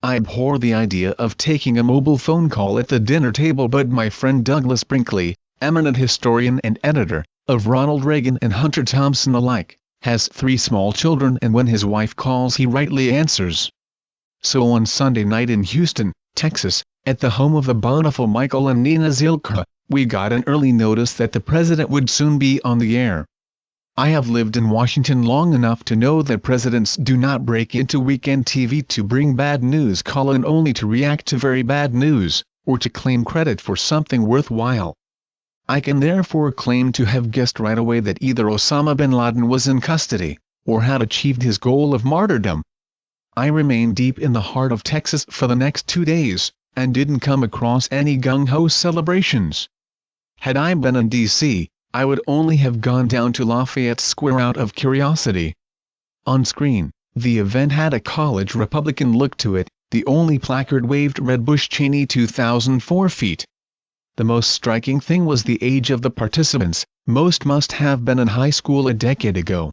I abhor the idea of taking a mobile phone call at the dinner table, but my friend Douglas Brinkley, eminent historian and editor, of Ronald Reagan and Hunter Thompson alike, has 3 small children, and when his wife calls he rightly answers. So on Sunday night in Houston, Texas, at the home of the bountiful Michael and Nina Zilkha, we got an early notice that the president would soon be on the air. I have lived in Washington long enough to know that presidents do not break into weekend TV to bring bad news only to react to very bad news, or to claim credit for something worthwhile. I can therefore claim to have guessed right away that either Osama bin Laden was in custody, or had achieved his goal of martyrdom. I remained deep in the heart of Texas for the next 2 days, and didn't come across any gung-ho celebrations. Had I been in D.C., I would only have gone down to Lafayette Square out of curiosity. On screen, the event had a college Republican look to it. The only placard waved "Red Bush Cheney 2004 feet." The most striking thing was the age of the participants. Most must have been in high school a decade ago.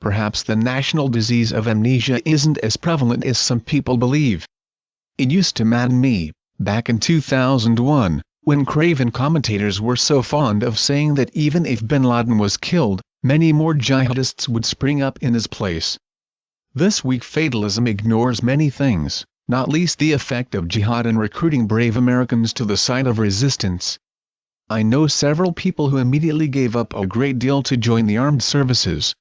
Perhaps the national disease of amnesia isn't as prevalent as some people believe. It used to madden me, back in 2001, when craven commentators were so fond of saying that even if bin Laden was killed, many more jihadists would spring up in his place. This weak fatalism ignores many things, not least the effect of jihad in recruiting brave Americans to the side of resistance. I know several people who immediately gave up a great deal to join the armed services.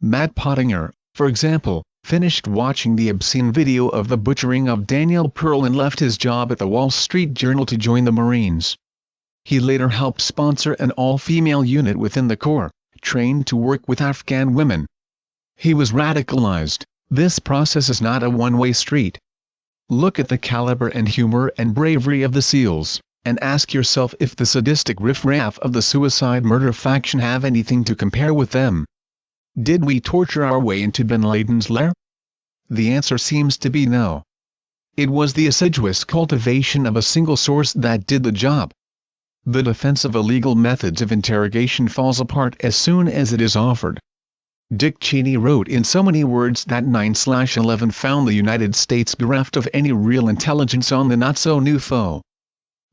Matt Pottinger, for example, finished watching the obscene video of the butchering of Daniel Pearl and left his job at the Wall Street Journal to join the Marines. He later helped sponsor an all-female unit within the Corps, trained to work with Afghan women. He was radicalized. This process is not a one-way street. Look at the caliber and humor and bravery of the SEALs, and ask yourself if the sadistic riffraff of the suicide-murder faction have anything to compare with them. Did we torture our way into bin Laden's lair? The answer seems to be no. It was the assiduous cultivation of a single source that did the job. The defense of illegal methods of interrogation falls apart as soon as it is offered. Dick Cheney wrote in so many words that 9/11 found the United States bereft of any real intelligence on the not-so-new foe.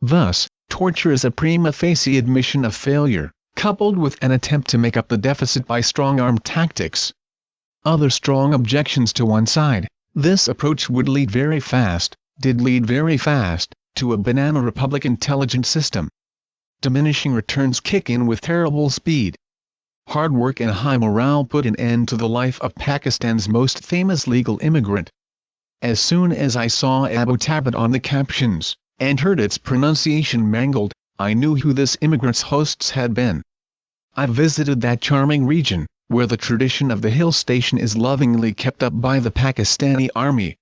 Thus, torture is a prima facie admission of failure, coupled with an attempt to make up the deficit by strong-arm tactics. Other strong objections to one side: this approach would lead very fast, did lead very fast, to a banana republic intelligence system. Diminishing returns kick in with terrible speed. Hard work and high morale put an end to the life of Pakistan's most famous legal immigrant. As soon as I saw Abbottabad on the captions, and heard its pronunciation mangled, I knew who this immigrant's hosts had been. I visited that charming region, where the tradition of the hill station is lovingly kept up by the Pakistani army.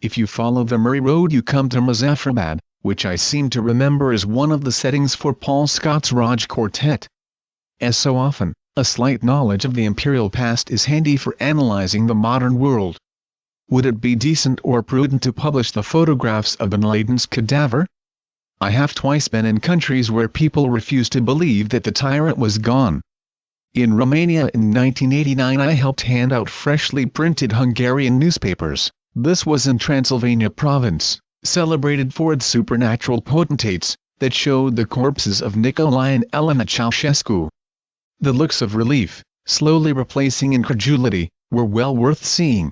If you follow the Murray Road you come to Muzaffarabad, which I seem to remember is one of the settings for Paul Scott's Raj Quartet. As so often, a slight knowledge of the imperial past is handy for analyzing the modern world. Would it be decent or prudent to publish the photographs of bin Laden's cadaver? I have twice been in countries where people refuse to believe that the tyrant was gone. In Romania in 1989 I helped hand out freshly printed Hungarian newspapers. This was in Transylvania province, celebrated for its supernatural potentates, that showed the corpses of Nicolae and Elena Ceausescu. The looks of relief, slowly replacing incredulity, were well worth seeing.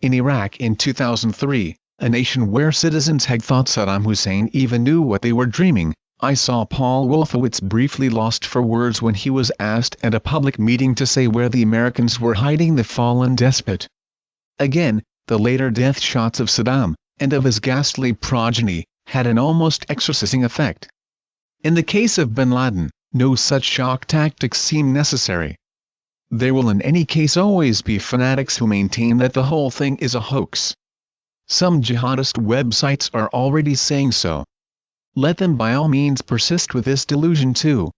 In Iraq in 2003, a nation where citizens had thought Saddam Hussein even knew what they were dreaming, I saw Paul Wolfowitz briefly lost for words when he was asked at a public meeting to say where the Americans were hiding the fallen despot. Again, the later death shots of Saddam, and of his ghastly progeny, had an almost exorcising effect. In the case of bin Laden, no such shock tactics seem necessary. There will in any case always be fanatics who maintain that the whole thing is a hoax. Some jihadist websites are already saying so. Let them by all means persist with this delusion too.